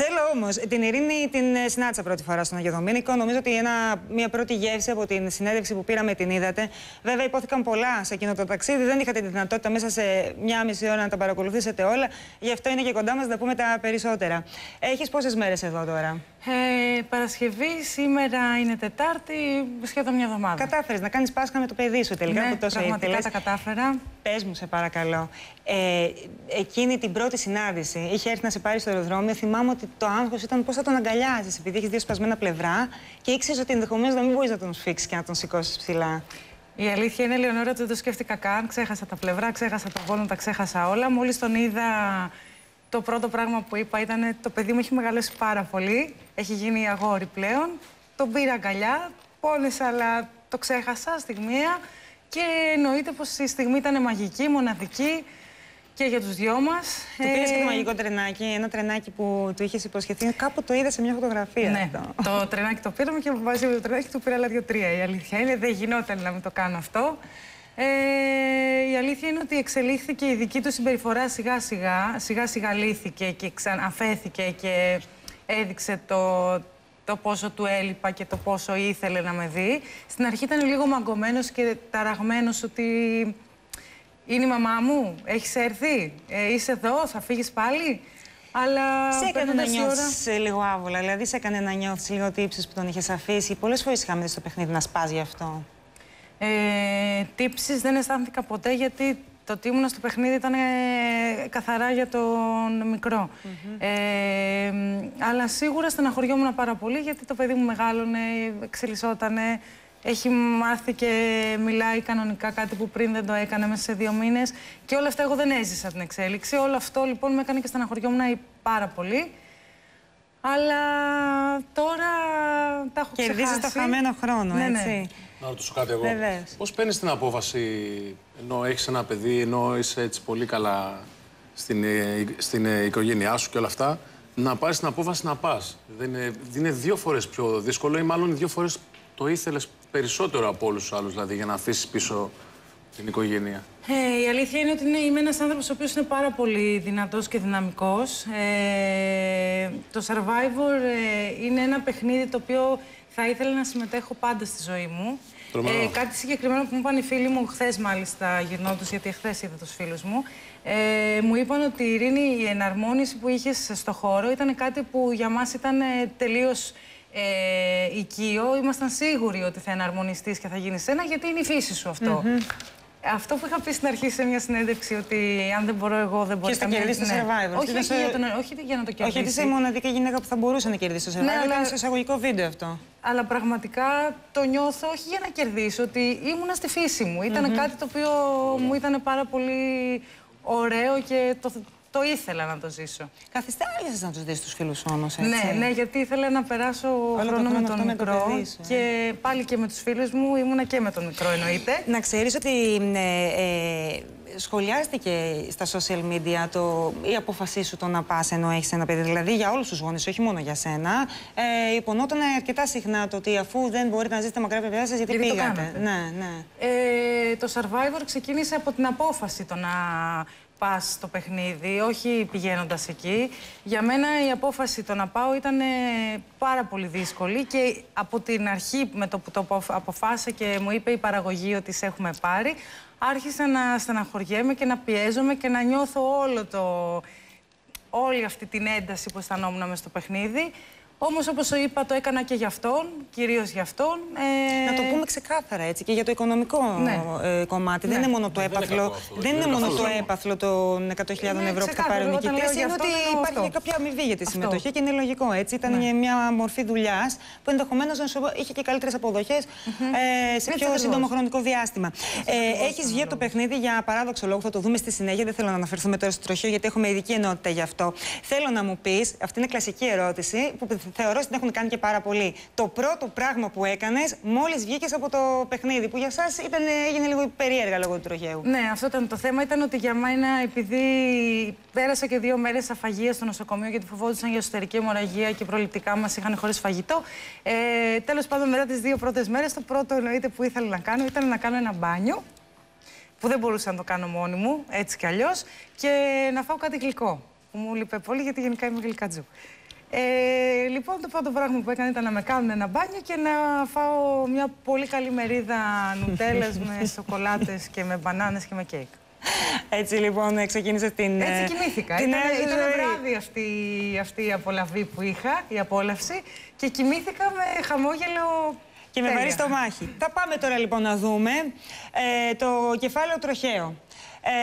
Θέλω όμως, την Ειρήνη την συνάντησα πρώτη φορά στον Αγιο Δομήνικο. Νομίζω ότι μια πρώτη γεύση από την συνέντευξη που πήραμε την είδατε. Βέβαια, υπόθηκαν πολλά σε εκείνο το ταξίδι. Δεν είχατε τη δυνατότητα μέσα σε μία μισή ώρα να τα παρακολουθήσετε όλα. Γι' αυτό είναι και κοντά μας να τα πούμε τα περισσότερα. Έχεις πόσες μέρες εδώ τώρα? Παρασκευή, σήμερα είναι Τετάρτη, σχεδόν μια εβδομάδα. Κατάφερες να κάνεις Πάσχα με το παιδί σου τελικά, ναι, που τόσο πραγματικά ήθελες. τα κατάφερα. Πες μου, σε παρακαλώ. Εκείνη την πρώτη συνάντηση, είχε έρθει να σε πάρει στο αεροδρόμιο. Θυμάμαι ότι το άγχος ήταν πώς θα τον αγκαλιάζεις, επειδή έχεις δύο σπασμένα πλευρά και ήξερες ότι ενδεχομένως να μην μπορείς να τον σφίξεις και να τον σηκώσεις ψηλά. Η αλήθεια είναι, Λεωνόρα, ότι δεν το σκέφτηκα καν. Ξέχασα τα πλευρά, ξέχασα τα γόνατα, τα ξέχασα όλα. Μόλις τον είδα, το πρώτο πράγμα που είπα ήταν: το παιδί μου έχει μεγαλώσει πάρα πολύ. Έχει γίνει αγόρι πλέον. Τον πήρα αγκαλιά, πόνεσα, αλλά το ξέχασα στιγμία. Και εννοείται πως η στιγμή ήταν μαγική, μοναδική και για τους δυο μας. Του πήρες και το μαγικό τρενάκι, ένα τρενάκι που του είχες υποσχεθεί. Κάπου το είδα σε μια φωτογραφία. Ναι, το τρενάκι το πήραμε και μαζί με το τρενάκι του πήρα άλλα 2-3. Η αλήθεια είναι, δεν γινόταν να μην το κάνω αυτό. Η αλήθεια είναι ότι εξελίχθηκε η δική του συμπεριφορά σιγά-σιγά λύθηκε και αφέθηκε και έδειξε το πόσο του έλειπα και το πόσο ήθελε να με δει. Στην αρχή ήταν λίγο μαγκωμένος και ταραγμένος ότι είναι η μαμά μου, έχεις έρθει, είσαι εδώ, θα φύγεις πάλι. Αλλά σε έκανε να νιώθεις λίγο άβολα, δηλαδή σε έκανε να νιώθεις λίγο τύψεις που τον είχες αφήσει. Πολλές φορές είχαμε δει στο παιχνίδι να σπάς γι' αυτό. Τύψεις δεν αισθάνθηκα ποτέ, γιατί το ότι ήμουν στο παιχνίδι ήταν καθαρά για τον μικρό. Αλλά σίγουρα στεναχωριόμουν πάρα πολύ, γιατί το παιδί μου μεγάλωνε, εξελισσότανε, έχει μάθει και μιλάει κανονικά, κάτι που πριν δεν το έκανε μέσα σε 2 μήνες. Και όλα αυτά εγώ δεν έζησα την εξέλιξη. Όλο αυτό λοιπόν με έκανε και στεναχωριόμουν πάρα πολύ. Αλλά τώρα τα έχω ξεχάσει. Κερδίζεις το χαμένο χρόνο, ναι, έτσι. Ναι. Να ρωτήσω κάτι εγώ. Βεβαίως. Πώς παίρνεις την απόφαση, ενώ έχεις ένα παιδί, ενώ είσαι έτσι πολύ καλά στην οικογένειά σου και όλα αυτά, να πάρεις την απόφαση να πας? Δεν είναι 2 φορές πιο δύσκολο, ή μάλλον 2 φορές το ήθελες περισσότερο από όλους τους άλλους, δηλαδή, για να αφήσεις πίσω την οικογένεια? Η αλήθεια είναι ότι είμαι ένας άνθρωπος ο οποίος είναι πάρα πολύ δυνατός και δυναμικός. Το Survivor είναι ένα παιχνίδι το οποίο θα ήθελα να συμμετέχω πάντα στη ζωή μου. Κάτι συγκεκριμένο που μου είπαν οι φίλοι μου χθες, μάλιστα γυρνώντας, γιατί χθες είδα τους φίλους μου, μου είπαν ότι η Ειρήνη, η εναρμόνιση που είχες στο χώρο ήταν κάτι που για μας ήταν τελείως οικείο. Ήμασταν σίγουροι ότι θα εναρμονιστείς και θα γίνεις ένα, γιατί είναι η φύση σου αυτό. Αυτό που είχα πει στην αρχή σε μια συνέντευξη, ότι αν δεν μπορώ εγώ, δεν μπορεί καμία. Και στο Survivor. Όχι για να το κερδίσει. Όχι ότι είσαι η μοναδική γυναίκα που θα μπορούσε να κερδίσει το Survivor. Ναι, ήταν στο εισαγωγικό βίντεο αυτό. Αλλά πραγματικά το νιώθω όχι για να κερδίσω, ότι ήμουνα στη φύση μου. Ήταν κάτι το οποίο μου ήταν πάρα πολύ ωραίο και το ήθελα να το ζήσω. Καθυστέρησες να τους δεις τους φίλους όμως, έτσι? Ναι, γιατί ήθελα να περάσω χρόνο με τον μικρό. Και πάλι και με τους φίλους μου, ήμουνα και με τον μικρό, εννοείται. Να ξέρεις ότι σχολιάστηκε στα social media η απόφασή σου το να πας ενώ έχεις ένα παιδί. Δηλαδή για όλους τους γονείς, όχι μόνο για σένα. Υπονόταν αρκετά συχνά το ότι αφού δεν μπορείτε να ζήσετε μακριά παιδιά σας, γιατί πήγατε. Ναι. Το Survivor ξεκίνησε από την απόφαση το να πας στο παιχνίδι, όχι πηγαίνοντας εκεί. Για μένα η απόφαση το να πάω ήταν πάρα πολύ δύσκολη και από την αρχή, με το που το αποφάσισα και μου είπε η παραγωγή ότι σε έχουμε πάρει, άρχισα να στεναχωριέμαι και να πιέζομαι και να νιώθω όλη αυτή την ένταση που αισθανόμουν μες στο παιχνίδι. Όμως, όπως είπα, το έκανα και για αυτόν, κυρίως για αυτόν. Να το πούμε ξεκάθαρα, έτσι, και για το οικονομικό κομμάτι. Ναι. Δεν είναι μόνο το έπαθλο. Δεν είναι μόνο το έπαθλο των 100.000 ευρώ που θα πάρει ο νικητής. Είναι ότι υπάρχει και κάποια αμοιβή για τη συμμετοχή και είναι λογικό, έτσι. Ήταν μια μορφή δουλειάς που ενδεχομένως είχε και καλύτερες αποδοχές σε πιο σύντομο χρονικό διάστημα. Έχεις βγει από το παιχνίδι για παράδοξο λόγο, θα το δούμε στη συνέχεια. Δεν θέλω να αναφερθούμε τώρα στο τροχαίο, γιατί έχουμε ειδική ενότητα γι' αυτό. Θέλω να μου πεις, αυτή είναι κλασική ερώτηση, που θεωρώ ότι την έχουν κάνει και πάρα πολύ. Το πρώτο πράγμα που έκανες μόλις βγήκες από το παιχνίδι, που για σας έγινε λίγο περίεργα λόγω του τροχαίου. Ναι, αυτό ήταν το θέμα. Ήταν ότι για μένα, επειδή πέρασα και 2 μέρες αφαγία στο νοσοκομείο, γιατί φοβόντουσαν για εσωτερική αιμορραγία και προληπτικά μας είχαν χωρίς φαγητό. Τέλος πάντων, μετά τις 2 πρώτες μέρες, το πρώτο εννοείται που ήθελα να κάνω ήταν να κάνω ένα μπάνιο, που δεν μπορούσα να το κάνω μόνη μου, έτσι κι αλλιώς, και να φάω κάτι γλυκό. Που μου λείπε πολύ, γιατί γενικά είμαι γλυκατζού. Λοιπόν, το πρώτο πράγμα που έκανα ήταν να με κάνουν ένα μπάνιο και να φάω μια πολύ καλή μερίδα νουτέλες με σοκολάτες και με μπανάνες και με κέικ. Έτσι λοιπόν ξεκίνησε την. Έτσι κοιμήθηκα. Ήταν βράδυ αυτή η απολαυή που είχα, η απόλαυση, και κοιμήθηκα με χαμόγελο. Και με βαρύ στο μάχη. Θα πάμε τώρα λοιπόν να δούμε το κεφάλαιο τροχαίο.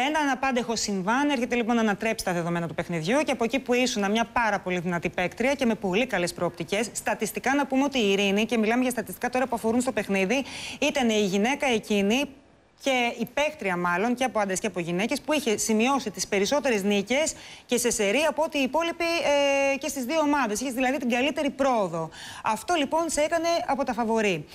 Ένα αναπάντεχο συμβάν έρχεται λοιπόν να ανατρέψει τα δεδομένα του παιχνιδιού και από εκεί που ήσουν μια πάρα πολύ δυνατή παίκτρια και με πολύ καλές προοπτικές, στατιστικά να πούμε ότι η Ειρήνη, και μιλάμε για στατιστικά τώρα που αφορούν στο παιχνίδι, ήταν η γυναίκα εκείνη και η παίκτρια μάλλον και από άντρες και από γυναίκες που είχε σημειώσει τις περισσότερες νίκες και σε σερί από ότι οι υπόλοιποι και στις δύο ομάδες. Είχε δηλαδή την καλύτερη πρόοδο. Αυτό λοιπόν σε έκανε από τα φαβορί.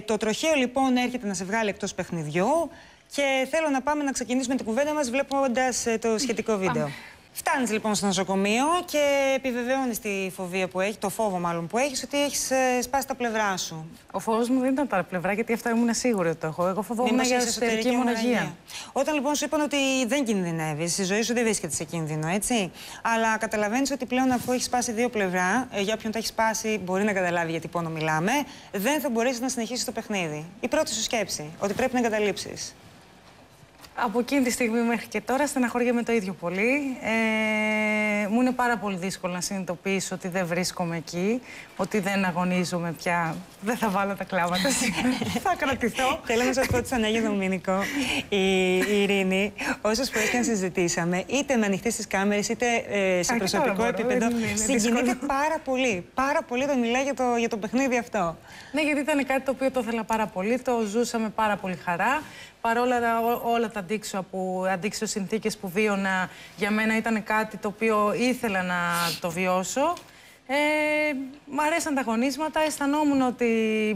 Το τροχαίο λοιπόν έρχεται να σε βγάλει εκτός παιχνιδιού και θέλω να πάμε να ξεκινήσουμε την κουβέντα μας βλέποντας το σχετικό βίντεο. Φτάνεις λοιπόν στο νοσοκομείο και επιβεβαιώνεις τη φοβία που έχει, το φόβο μάλλον που έχεις, ότι έχεις σπάσει τα πλευρά σου. Ο φόβος μου δεν ήταν τα πλευρά, γιατί αυτά ήμουν σίγουρη ότι το έχω. Εγώ φοβόμουν για εσωτερική μονογία. Όταν λοιπόν σου είπαν ότι δεν κινδυνεύεις, η ζωή σου δεν βρίσκεται σε κίνδυνο, έτσι. Αλλά καταλαβαίνεις ότι πλέον αφού έχεις σπάσει δύο πλευρά, για όποιον το έχει σπάσει μπορεί να καταλάβει γιατί πόνο μιλάμε, δεν θα μπορέσεις να συνεχίσεις το παιχνίδι. Η πρώτη σου σκέψη, ότι πρέπει να εγκαταλείψεις. Από εκείνη τη στιγμή μέχρι και τώρα στεναχωριέμαι το ίδιο πολύ. Μου είναι πάρα πολύ δύσκολο να συνειδητοποιήσω ότι δεν βρίσκομαι εκεί, ότι δεν αγωνίζομαι πια. Δεν θα βάλω τα κλάματα σήμερα. Θα κρατηθώ. Θέλω να σας πω ότι σαν Άγιο Δομήνικο η Ειρήνη, όσες φορές και αν συζητήσαμε, είτε με ανοιχτές στις κάμερες, είτε σε προσωπικό επίπεδο, συγκινείται πάρα πολύ. Πάρα πολύ όταν μιλάει για το παιχνίδι αυτό. Ναι, γιατί ήταν κάτι το οποίο το ήθελα πάρα πολύ, το ζούσαμε πάρα πολύ χαρά. Παρόλα όλα τα αντίξω συνθήκες που βίωνα, για μένα ήταν κάτι το οποίο ήθελα να το βιώσω. Μ' αρέσαν τα αγωνίσματα, αισθανόμουν ότι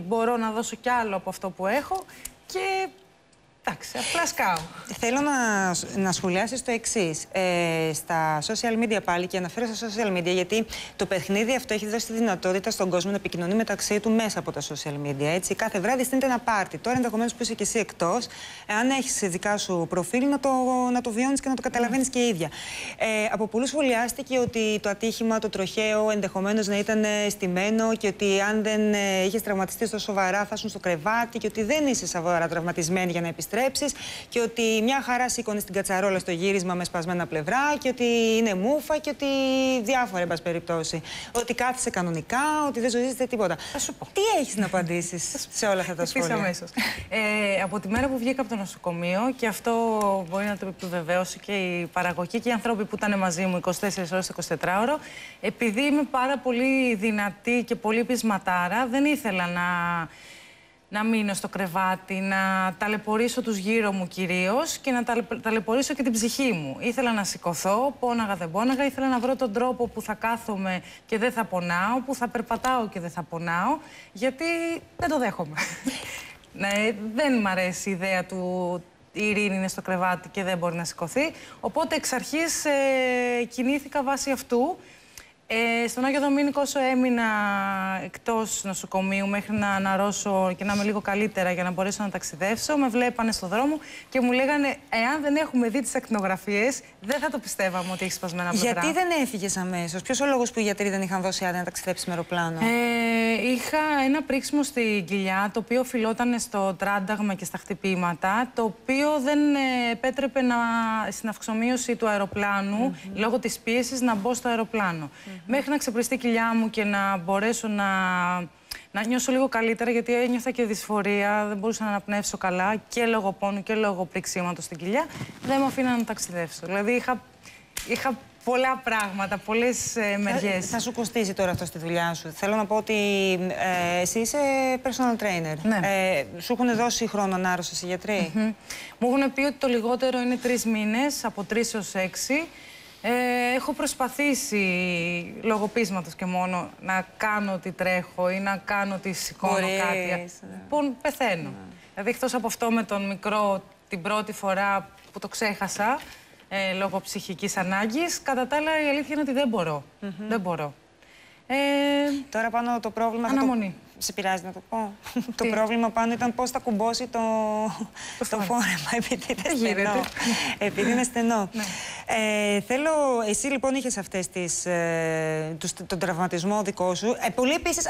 μπορώ να δώσω κι άλλο από αυτό που έχω και εντάξει, απλά σκάω. Θέλω να σχολιάσεις το εξής. Στα social media πάλι, και αναφέρω στα social media γιατί το παιχνίδι αυτό έχει δώσει τη δυνατότητα στον κόσμο να επικοινωνεί μεταξύ του μέσα από τα social media. Έτσι. Κάθε βράδυ στείνεται ένα πάρτι. Τώρα ενδεχομένως που είσαι και εσύ εκτός, αν έχεις δικά σου προφίλ, να το βιώνεις και να το καταλαβαίνεις και η ίδια. Από πολλούς σχολιάστηκε ότι το ατύχημα, το τροχαίο, ενδεχομένως να ήταν στημένο και ότι αν δεν είχες τραυματιστεί τόσο σοβαρά θα ήσουν στο κρεβάτι και ότι δεν είσαι σοβαρά τραυματισμένη για να επιστρέψεις. Και ότι μια χαρά σήκωνε στην κατσαρόλα στο γύρισμα με σπασμένα πλευρά και ότι είναι μούφα και ότι διάφορα, εν πάση περιπτώσει. Ότι κάθισε κανονικά, ότι δεν ζορίζεται τίποτα. Θα σου πω. Τι έχεις να απαντήσεις σε όλα αυτά τα σχόλια? Αμέσως. Από τη μέρα που βγήκα από το νοσοκομείο, και αυτό μπορεί να το επιβεβαίωσει και η παραγωγή και οι άνθρωποι που ήταν μαζί μου 24 ώρες το 24ωρο, επειδή είμαι πάρα πολύ δυνατή και πολύ πεισματάρα, δεν ήθελα να μείνω στο κρεβάτι, να ταλαιπωρήσω τους γύρω μου κυρίως και να ταλαιπωρήσω και την ψυχή μου. Ήθελα να σηκωθώ, πόναγα δεν πόναγα, ήθελα να βρω τον τρόπο που θα κάθομαι και δεν θα πονάω, που θα περπατάω και δεν θα πονάω, γιατί δεν το δέχομαι. Δεν μ' αρέσει η ιδέα του η Ειρήνη είναι στο κρεβάτι και δεν μπορεί να σηκωθεί, οπότε εξ αρχής κινήθηκα βάσει αυτού. Στον Άγιο Δομήνικο, όσο έμεινα εκτός νοσοκομείου μέχρι να αναρρώσω και να είμαι λίγο καλύτερα για να μπορέσω να ταξιδεύσω, με βλέπανε στον δρόμο και μου λέγανε εάν δεν έχουμε δει τις ακτινογραφίες, δεν θα το πιστεύαμε ότι έχει σπασμένα πλευρά. Γιατί δεν έφυγες αμέσως? Ποιος ο λόγος που οι γιατροί δεν είχαν δώσει άδεια να ταξιδέψεις με αεροπλάνο? Είχα ένα πρίξιμο στην κοιλιά, το οποίο οφειλόταν στο τράνταγμα και στα χτυπήματα, το οποίο δεν επέτρεπε στην αυξομοίωση του αεροπλάνου, λόγω της πίεσης, να μπω στο αεροπλάνο. Μέχρι να ξεπριστεί η κοιλιά μου και να μπορέσω να νιώσω λίγο καλύτερα, γιατί ένιωθα και δυσφορία, δεν μπορούσα να αναπνεύσω καλά και λόγω πόνου και λόγω πριξίματος στην κοιλιά, δεν με αφήναν να ταξιδεύσω. Δηλαδή είχα πολλά πράγματα, πολλές μεριές. Θα σου κοστίζει τώρα αυτό στη δουλειά σου. Θέλω να πω ότι εσύ είσαι personal trainer. Ναι. Σου έχουν δώσει χρόνο ανάρρωσης οι γιατροί? Μου έχουν πει ότι το λιγότερο είναι 3 μήνες, από 3 έως 6. Έχω προσπαθήσει λόγω πείσματος και μόνο να κάνω ότι τρέχω ή να κάνω ότι σηκώνω κάτι. Λοιπόν, πεθαίνω. Δηλαδή, εκτός από αυτό με τον μικρό την πρώτη φορά που το ξέχασα, λόγω ψυχικής ανάγκης, κατά τα άλλα η αλήθεια είναι ότι δεν μπορώ. Δεν μπορώ. Τώρα πάνω το πρόβλημα... Αναμονή. Σε πειράζει να το πω? Το πρόβλημα πάνω ήταν πώς θα κουμπώσει το φόρεμα, επειδή είναι στενό. Θέλω, εσύ λοιπόν είχες αυτές τον τραυματισμό δικό σου. Πολύ επίσης,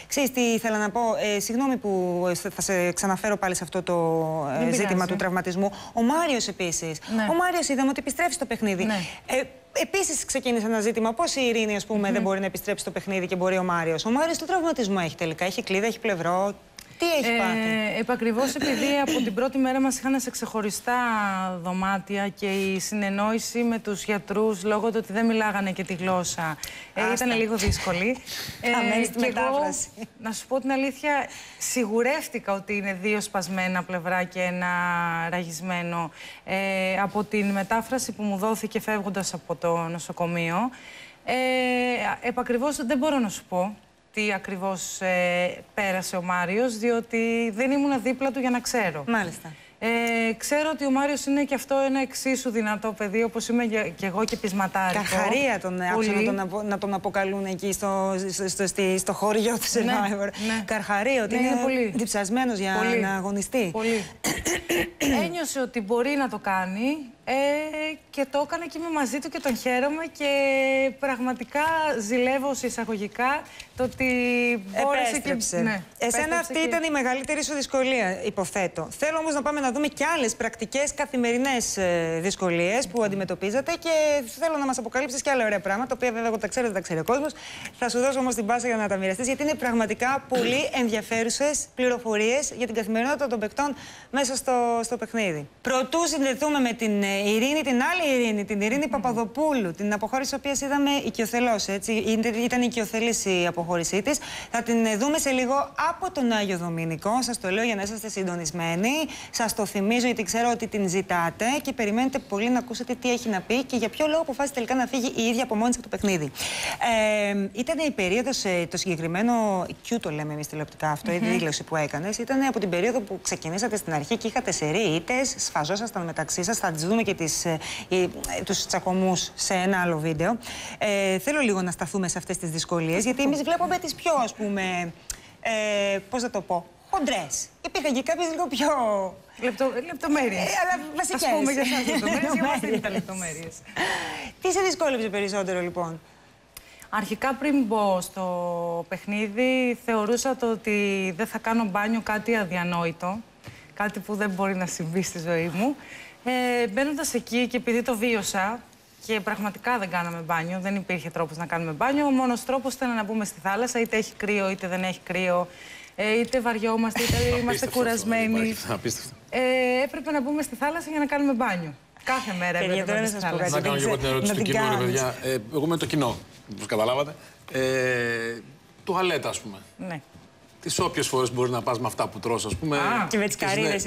ξέρεις τι ήθελα να πω, συγγνώμη που θα σε ξαναφέρω πάλι σε αυτό το ζήτημα του τραυματισμού. Ο Μάριος επίσης. Ο Μάριος είδαμε ότι επιστρέφει στο παιχνίδι. Επίσης ξεκίνησε ένα ζήτημα. Πώς η Ειρήνη, ας πούμε, δεν μπορεί να επιστρέψει στο παιχνίδι και μπορεί ο Μάριος? Ο Μάριος τι τραυματισμό έχει τελικά? Έχει κλίδα, έχει πλευρό? Τι έχει πάθει? Επακριβώς επειδή από την πρώτη μέρα μας είχαν σε ξεχωριστά δωμάτια και η συνεννόηση με τους γιατρούς λόγω του ότι δεν μιλάγανε και τη γλώσσα ήταν λίγο δύσκολη. Στη μετάφραση. Εγώ, να σου πω την αλήθεια, σιγουρεύτηκα ότι είναι 2 σπασμένα πλευρά και ένα ραγισμένο. Από την μετάφραση που μου δόθηκε φεύγοντας από το νοσοκομείο, επακριβώς δεν μπορώ να σου πω τι ακριβώς πέρασε ο Μάριος, διότι δεν ήμουν δίπλα του για να ξέρω. Μάλιστα. Ξέρω ότι ο Μάριος είναι και αυτό ένα εξίσου δυνατό παιδί, όπως είμαι και εγώ και πεισματάρικο. Καχαρία τον άκουσα να τον αποκαλούν εκεί στο χωριό του Survivor. Καρχαρία, ότι είναι πολύ διψασμένος για να αγωνιστεί. Πολύ. Ένιωσε ότι μπορεί να το κάνει και το έκανε και είμαι μαζί του και τον χαίρομαι και πραγματικά ζηλεύω σε εισαγωγικά το ότι μπόρεσε. Επέστρεψε. Ναι, εσένα αυτή ήταν η μεγαλύτερη σου δυσκολία, υποθέτω. Θέλω όμως να πάμε να δούμε και άλλες πρακτικές καθημερινές δυσκολίες που αντιμετωπίζετε και θέλω να μας αποκαλύψεις και άλλα ωραία πράγματα, τα οποία βέβαια εγώ τα ξέρω, δεν τα ξέρει ο κόσμος. Θα σου δώσω όμως την πάσα για να τα μοιραστείς, γιατί είναι πραγματικά πολύ ενδιαφέρουσες πληροφορίες για την καθημερινότητα των παικτών μέσα στο παιχνίδι. Προτού συνδεθούμε με την Ειρήνη, την άλλη Ειρήνη, την Ειρήνη Παπαδοπούλου, την αποχώρηση της οποίας είδαμε οικειοθελώς, έτσι. Ήταν οικειοθελής η αποχώρησή της. Θα την δούμε σε λίγο από τον Άγιο Δομήνικο. Σας το λέω για να είσαστε συντονισμένοι. Σας το θυμίζω γιατί ξέρω ότι την ζητάτε και περιμένετε πολύ να ακούσετε τι έχει να πει και για ποιο λόγο αποφάσισε τελικά να φύγει η ίδια από μόνη της από το παιχνίδι. Ήταν η περίοδος, το συγκεκριμένο Q το λέμε εμείς τηλεοπτικά αυτό, η δήλωση που έκανες, ήταν από την περίοδο που ξεκινήσατε στην αρχή και είχατε σερί ήττες, σφαζόσασταν μεταξύ σας. Θα τις δούμε και τους τσακωμούς σε ένα άλλο βίντεο. Θέλω λίγο να σταθούμε σε αυτές τις δυσκολίες, γιατί εμείς βλέπουμε τις πιο, ας πούμε, πώς θα το πω, χοντρές. Υπήρχαν και κάποιες λίγο πιο... Λεπτομέρειες. Αλλά βασικές. Ας πούμε για εσάς λεπτομέρειες, για μας δεν ήταν λεπτομέρειες. Τι σε δυσκόλεψε περισσότερο, λοιπόν? Αρχικά πριν μπω στο παιχνίδι, θεωρούσα το ότι δεν θα κάνω μπάνιο κάτι αδιανόητο. Κάτι που δεν μπορεί να συμβεί στη ζωή μου. Μπαίνοντας εκεί και επειδή το βίωσα και πραγματικά δεν κάναμε μπάνιο, δεν υπήρχε τρόπος να κάνουμε μπάνιο. Ο μόνος τρόπος ήταν να μπούμε στη θάλασσα, είτε έχει κρύο είτε δεν έχει κρύο, είτε βαριόμαστε είτε είμαστε κουρασμένοι. Έπρεπε να μπούμε στη θάλασσα για να κάνουμε μπάνιο. Κάθε μέρα έπρεπε να μπούμε στη θάλασσα. Να κάνω και εγώ την ερώτηση του κοινού, ρε παιδιά. Εγώ με το κοινό, όπως καταλάβατε. Τουαλέτα, ας πούμε. Ναι. Τις όποιες φορές μπορείς να πας με αυτά που τρως, ας πούμε. Και με τις καρύδες,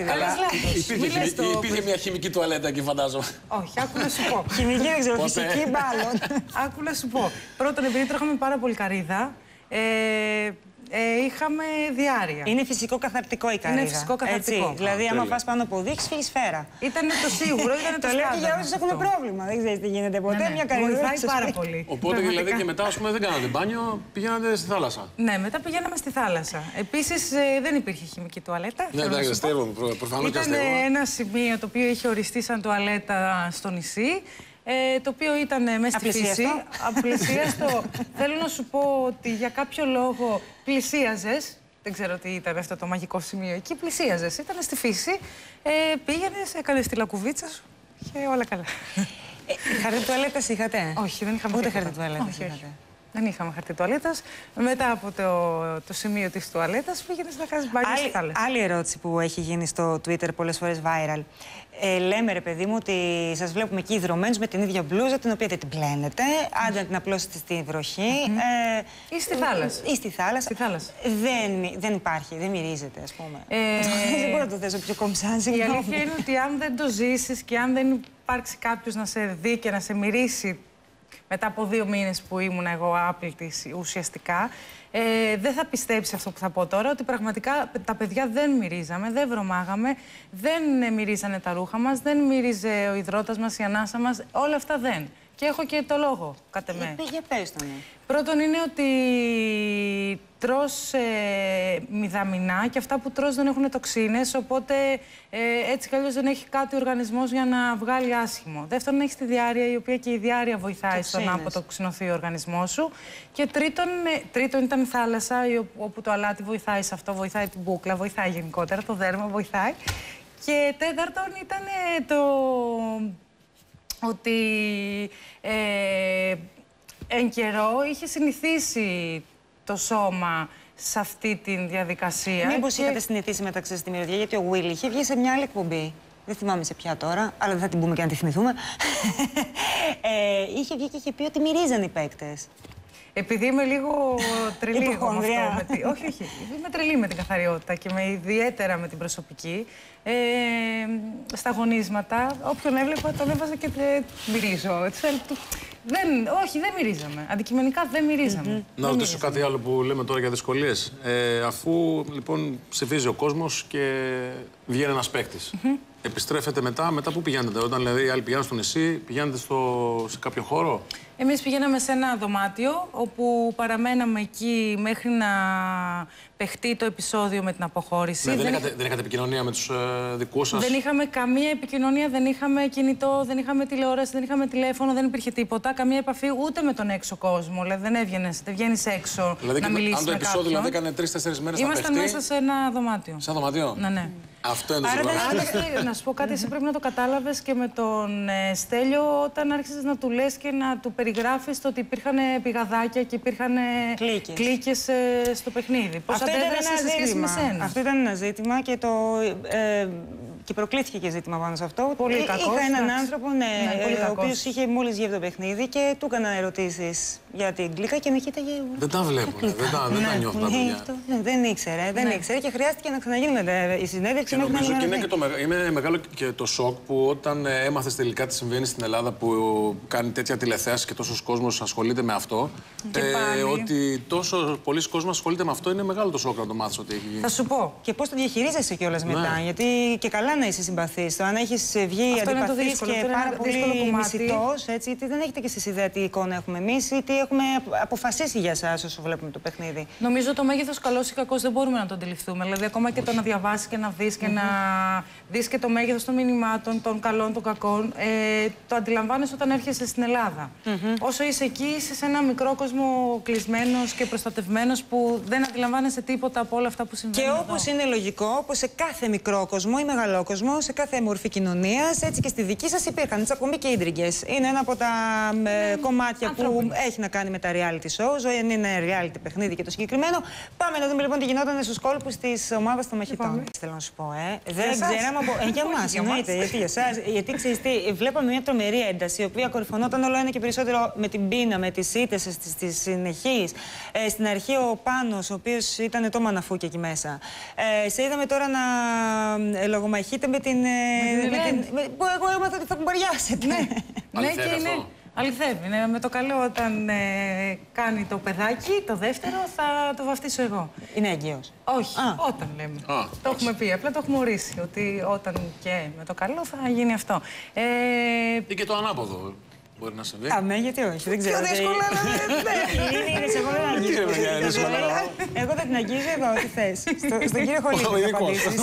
υπήρχε μια χημική τουαλέτα εκεί, φαντάζομαι. Όχι, άκου να σου πω. Χημική δεν ξέρω, φυσική μάλλον. Άκου να σου πω. Πρώτον, επειδή τρώγαμε πάρα πολύ καρύδα, είχαμε διάρρεια. Είναι φυσικό καθαρτικό η καρύδα. Είναι φυσικό καθαρτικό. Έτσι. Δηλαδή, άμα φας πάνω από οδή, έχεις φύγει σφαίρα. Ήταν το σίγουρο, ήταν το λέω και για όσους έχουν πρόβλημα. Δεν ξέρεις τι γίνεται ποτέ. Μια καρύδα βοηθάει πάρα πολύ. Οπότε δηλαδή και μετά, ας πούμε, δεν κάνατε μπάνιο, πηγαίνατε στη θάλασσα. Ναι, μετά πηγαίναμε στη θάλασσα. Επίσης, δεν υπήρχε χημική τουαλέτα. Ναι, εντάξει, αστεύομαι. Προφανώς και αστεύομαι. Ήταν ένα σημείο το οποίο είχε οριστεί σαν τουαλέτα στο νησί. Το οποίο ήταν μέσα στη φύση. Απλησίαστο. Θέλω να σου πω ότι για κάποιο λόγο πλησίαζες. Δεν ξέρω τι ήταν αυτό το μαγικό σημείο εκεί. Πλησίαζες. Ήταν στη φύση. Πήγαινες, έκανες τη λακκουβίτσα σου και όλα καλά. Χαρτί τουαλέτας είχατε? Όχι, δεν είχαμε ούτε χαρτί τουαλέτας είχατε. Δεν είχαμε χαρτί τουαλέτας. Μετά από το σημείο της τουαλέτας πήγαινες να κάνεις μπάνιο στη θάλασσα. Άλλη ερώτηση που έχει γίνει στο Twitter πολλές φορές viral. Λέμε, ρε παιδί μου, ότι σας βλέπουμε εκεί ιδρωμένους με την ίδια μπλούζα, την οποία δεν την πλένετε, άντε να την απλώσετε στη βροχή. Ή στη θάλασσα. Ή στη θάλασσα. Δεν υπάρχει, δεν μυρίζεται, ας πούμε. Δεν μπορώ να το θέσω πιο κομψά. Η αλήθεια είναι ότι αν δεν το ζήσεις και αν δεν υπάρξει κάποιος να σε δει και να σε μυρίσει μετά από 2 μήνες που ήμουν εγώ άπλητη ουσιαστικά, δεν θα πιστέψει αυτό που θα πω τώρα, ότι πραγματικά τα παιδιά δεν μυρίζαμε, δεν βρωμάγαμε, δεν μυρίζανε τα ρούχα μας, δεν μύριζε ο υδρότας μας, η ανάσα μας, όλα αυτά δεν. Και έχω και το λόγο, κατ' εμέ. Για πες το, ναι. Πρώτον είναι ότι τρως μηδαμινά και αυτά που τρως δεν έχουν τοξίνες, οπότε έτσι κι αλλιώς δεν έχει κάτι ο οργανισμός για να βγάλει άσχημο. Δεύτερον, έχεις τη διάρρεια, η οποία και η διάρρεια βοηθάει στο να αποτοξινωθεί ο οργανισμός σου. Και τρίτον ήταν η θάλασσα, όπου το αλάτι βοηθάει σε αυτό, βοηθάει την μπούκλα, βοηθάει γενικότερα, το δέρμα βοηθάει. Και τέταρτον ήταν ότι εν καιρό είχε συνηθίσει το σώμα σε αυτή τη διαδικασία. Μήπως είχατε συνηθίσει μεταξύ στη μυρωδιά, γιατί ο Will είχε βγει σε μια άλλη εκπομπή. Δεν θυμάμαι σε ποια τώρα, αλλά δεν θα την πούμε και να τη θυμηθούμε. Είχε βγει και είχε πει ότι μυρίζαν οι παίκτες. Επειδή είμαι λίγο τρελή με αυτό. Όχι, όχι. Είμαι τρελή με την καθαριότητα και ιδιαίτερα με την προσωπική. Στα γονίσματα, όποιον έβλεπα, τον έβαζα και μυρίζω. Όχι, δεν μυρίζαμε. Αντικειμενικά δεν μυρίζαμε. Να ρωτήσω κάτι άλλο που λέμε τώρα για δυσκολίες. Αφού λοιπόν ψηφίζει ο κόσμος και βγαίνει ένας παίκτης, επιστρέφετε μετά πού πηγαίνετε? Όταν δηλαδή οι άλλοι πηγαίνουν στο νησί, πηγαίνετε σε κάποιο χώρο? Εμείς πηγαίναμε σε ένα δωμάτιο, όπου παραμέναμε εκεί μέχρι να παιχτεί το επεισόδιο με την αποχώρηση. Ναι, δεν είχατε επικοινωνία με τους δικούς σας? Δεν είχαμε καμία επικοινωνία, δεν είχαμε κινητό, δεν είχαμε τηλεόραση, δεν είχαμε τηλέφωνο, δεν υπήρχε τίποτα. Καμία επαφή ούτε με τον έξω κόσμο. Δηλαδή δεν βγαίνεις έξω δηλαδή, να μιλήσεις αν το επεισόδιο δηλαδή έκανε 3-4 μέρες ήμασταν μέσα σε ένα δωμάτιο. Σε ένα δωμάτιο? Ναι. Αυτό είναι το ζήτημα. Να σου πω κάτι, εσύ πρέπει να το κατάλαβες και με τον Στέλιο, όταν άρχισες να του λες και να του περιγράφεις το ότι υπήρχαν πηγαδάκια και υπήρχαν κλίκες στο παιχνίδι. Πώς αντέδρασε σε σχέση με σένα? Αυτό ήταν ένα ζήτημα και και προκλήθηκε και ζήτημα πάνω σε αυτό. Πολύ κακό. Είχα έναν άνθρωπο, ο οποίος είχε μόλις βγει από το παιχνίδι και του έκανα ερωτήσεις για την κλίκα και με κοίταγε. Δεν τα βλέπω, δεν τα νιώθω τα παιδιά. Δεν ήξερε και χρειάστηκε να ξαναγίνει η συνέντευξη. Νομίζω και είναι μεγάλο και το σοκ που όταν έμαθες τελικά τι συμβαίνει στην Ελλάδα, που κάνει τέτοια τηλεθέαση και τόσος κόσμος ασχολείται με αυτό. Ότι τόσο πολλοί κόσμος ασχολείται με αυτό, είναι μεγάλο το σοκ να το μάθεις ότι έχει γίνει. Θα σου πω. Και πώς το διαχειρίζεσαι κιόλας μετά. Γιατί και καλά να είσαι συμπαθής. Το αν έχεις βγει αντιπαθής και πάρα πολύ μισητός, γιατί δεν έχετε κι εσείς ιδέα τι εικόνα έχουμε εμείς ή τι έχουμε αποφασίσει για εσάς όσο βλέπουμε το παιχνίδι. Νομίζω το μέγεθος καλός ή κακός δεν μπορούμε να το αντιληφθούμε. Δηλαδή, ακόμα και το να διαβάσεις και να δεις και να δεις και το μέγεθος των μηνυμάτων, των καλών, των κακών, το αντιλαμβάνεσαι όταν έρχεσαι στην Ελλάδα. Όσο είσαι εκεί, είσαι σε ένα μικρό κόσμο κλεισμένος και προστατευμένος που δεν αντιλαμβάνεσαι τίποτα από όλα αυτά που συμβαίνουν. Και όπως είναι λογικό, όπως σε κάθε μικρό κόσμο ή μεγάλο κόσμο, σε κάθε μορφή κοινωνίας, έτσι και στη δική σας υπήρχαν τσακωμοί και ίντριγκες. Είναι ένα από τα κομμάτια που έχει να κάνει με τα reality shows. Είναι reality παιχνίδι και το συγκεκριμένο. Πάμε να δούμε λοιπόν τι γινόταν στους κόλπους της ομάδας των μαχητών. Θέλω να σου πω, δεν ξέραμε από. Για εμάς, εννοείται. Γιατί για εσάς. Γιατί ξέρεις τι, βλέπαμε μια τρομερή ένταση, η οποία κορυφωνόταν όλο ένα και περισσότερο με την πείνα, με τις ήττες, τις συνεχείς. Στην αρχή ο Πάνος, ο οποίος ήταν το μαναφούκι εκεί μέσα. Σε είδαμε τώρα να λογομαχείτε με την. Που εγώ έμαθα ότι θα κουμπαριάσετε. Ναι, και είναι. Αληθεύει. Με το καλό, όταν κάνει το παιδάκι, το δεύτερο, θα το βαφτίσω εγώ. Είναι έγκυος? Όχι, όταν λέμε. Το έχουμε πει, απλά το έχουμε ορίσει. Ότι όταν και με το καλό θα γίνει αυτό. Ή και το ανάποδο. Μπορεί να συμβεί. Αμέ, γιατί όχι, δεν ξέρω. Πιο δύσκολα, εγώ δεν αγγίζω. Εγώ δεν την αγγίζω, εγώ τι θες. Στον κύριο Χολίδη θα απαντήσεις.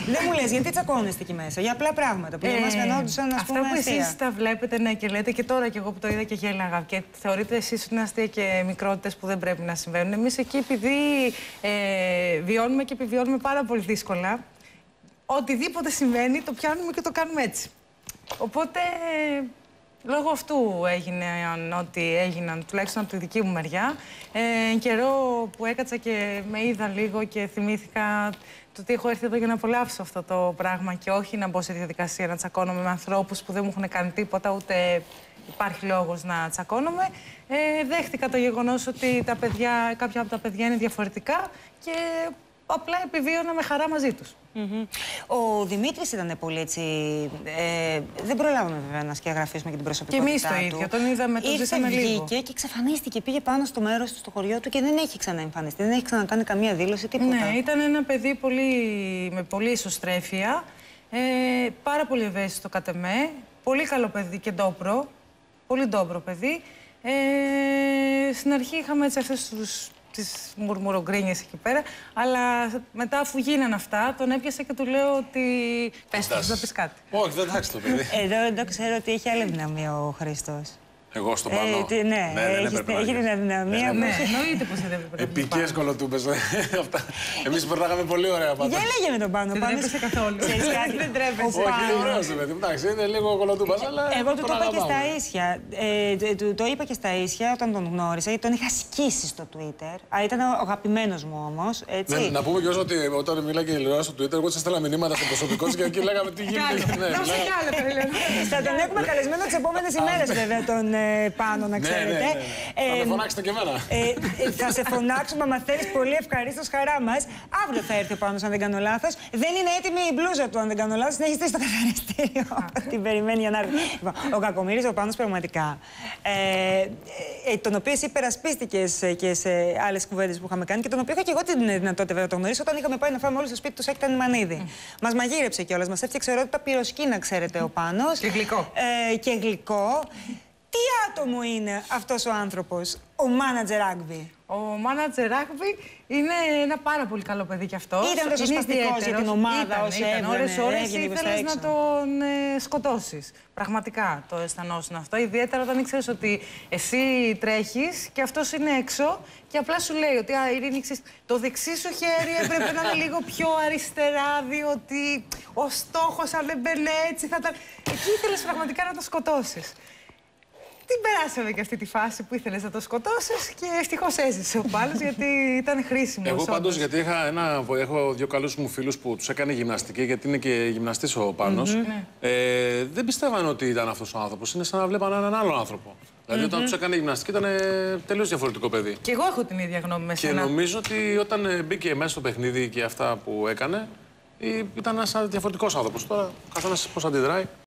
Δεν μου λες, γιατί τσακώνεστε εκεί μέσα, για απλά πράγματα που για μας φαινόντουσαν, ας πούμε, αυτά που αστεία. εσείς τα βλέπετε, ναι, και λέτε και τώρα κι εγώ που το είδα και γέλαγα και θεωρείτε εσείς ότι είναι αστεία και μικρότητες που δεν πρέπει να συμβαίνουν. Εμείς εκεί, επειδή βιώνουμε και επιβιώνουμε πάρα πολύ δύσκολα, οτιδήποτε συμβαίνει το πιάνουμε και το κάνουμε έτσι. Οπότε, λόγω αυτού έγιναν ό,τι έγιναν, τουλάχιστον από τη δική μου μεριά. Καιρό που έκατσα και με είδα λίγο και θυμήθηκα το ότι έχω έρθει εδώ για να απολαύσω αυτό το πράγμα και όχι να μπω σε διαδικασία να τσακώνομαι με ανθρώπους που δεν μου έχουν κάνει τίποτα, ούτε υπάρχει λόγος να τσακώνομαι. Δέχτηκα το γεγονός ότι κάποια από τα παιδιά είναι διαφορετικά και απλά επιβίωνα με χαρά μαζί τους. Ο Δημήτρης ήταν πολύ έτσι. Δεν προλάβαμε βέβαια να σκιαγραφίσουμε και την προσωπικότητά του. Και εμείς το ίδιο. Τον είδαμε, τον ζήσαμε λίγο. Βγήκε και εξαφανίστηκε. Πήγε πάνω στο μέρος του, στο χωριό του και δεν έχει ξαναεμφανιστεί. Δεν έχει ξανακάνει καμία δήλωση, τίποτα. Ναι, ήταν ένα παιδί με πολύ ισοστρέφεια. Πάρα πολύ ευαίσθητο κατ' εμέ. Πολύ καλό παιδί και ντόπρο. Πολύ ντόπρο παιδί. Στην αρχή είχαμε έτσι αυτές τις μουρμουρογκρίνιες εκεί πέρα, αλλά μετά αφού γίνανε αυτά, τον έπιασα και του λέω ότι πες του, θα πεις κάτι. Όχι, δεν εντάξει το παιδί. Εδώ ξέρω ότι έχει άλλη δυναμία ο Χρήστος. Εγώ στον Πανό. Ναι, έχει την αδυναμία. Ναι, εννοείται πως δεν έπρεπε. Επικές κολοτούμπες. Εμείς περνάγαμε πολύ ωραία πάντα. Για λέγε με τον Πάνο. Δεν τρέπεσαι καθόλου. Δεν τρέπεσαι. Όχι, είναι ωραίος το παιδί. Εντάξει, είναι λίγο κολοτούμπας, αλλά. Εγώ του το είπα και στα ίσια. Το είπα και στα ίσια όταν τον γνώρισα, γιατί τον είχα σκίσει στο Twitter. Ήταν ο αγαπημένος μου όμως. Να πούμε κιόλας ότι όταν μίλαγε η Ελεονόρα στο Twitter, εγώ της έστελνα μηνύματα στο προσωπικό της και εκεί λέγαμε τι γίνεται. Θα τον έχουμε καλεσμένο τις επόμενες ημέρες, βέβαια, τον Πάνο, να ξέρετε. Θα με φωνάξετε και εμένα. Θα σε φωνάξουμε, άμα θέλεις, πολύ ευχαρίστως, χαρά μας. Αύριο θα έρθει ο Πάνος, αν δεν κάνω λάθος. Δεν είναι έτοιμη η μπλούζα του, αν δεν κάνω λάθος. Την έχει στήσει στο καθαριστήριο. Την περιμένει η ανάρτηση. Ο κακομοίρης, ο Πάνος, πραγματικά. Τον οποίο εσύ υπερασπίστηκες και σε άλλες κουβέντες που είχαμε κάνει και τον οποίο είχα και εγώ την δυνατότητα να τον γνωρίσω όταν είχαμε πάει να φάμε όλοι στο σπίτι του Σάκη Μανίδη. Μας μαγείρεψε κιόλας. Μας έφτιαξε ωραία τα πυροσκίνα, ξέρετε, ο Πάνος. Και γλυκό. Και γλυκό. Τι άτομο είναι αυτός ο άνθρωπος, ο manager rugby? Ο manager rugby είναι ένα πάρα πολύ καλό παιδί κι αυτό. Ήταν ριζοσπαστικός για την ομάδα, όσο ώρες ήθελες να τον σκοτώσεις. Πραγματικά το αισθανόσουν αυτό. Ιδιαίτερα όταν ήξερες ότι εσύ τρέχεις και αυτός είναι έξω και απλά σου λέει ότι Ειρήνη, το δεξί σου χέρι έπρεπε να είναι λίγο πιο αριστερά, διότι ο στόχος αν δεν μπαινε έτσι θα ήταν. Εκεί ήθελες πραγματικά να το σκοτώσεις. Την περάσαμε και αυτή τη φάση που ήθελες να το σκοτώσεις και ευτυχώς έζησε ο Πάνος γιατί ήταν χρήσιμο. Εγώ πάντως, γιατί έχω δύο καλούς μου φίλους που τους έκανε γυμναστική, γιατί είναι και γυμναστής ο Πάνος. Δεν πιστεύαν ότι ήταν αυτός ο άνθρωπος. Είναι σαν να βλέπαν έναν άλλο άνθρωπο. Δηλαδή, όταν τους έκανε γυμναστική ήταν τελείως διαφορετικό παιδί. Και εγώ έχω την ίδια γνώμη με σένα. Και νομίζω ότι όταν μπήκε μέσα στο παιχνίδι και αυτά που έκανε, ήταν ένας διαφορετικός άνθρωπος. Τώρα, καθένας πώς αντιδράει.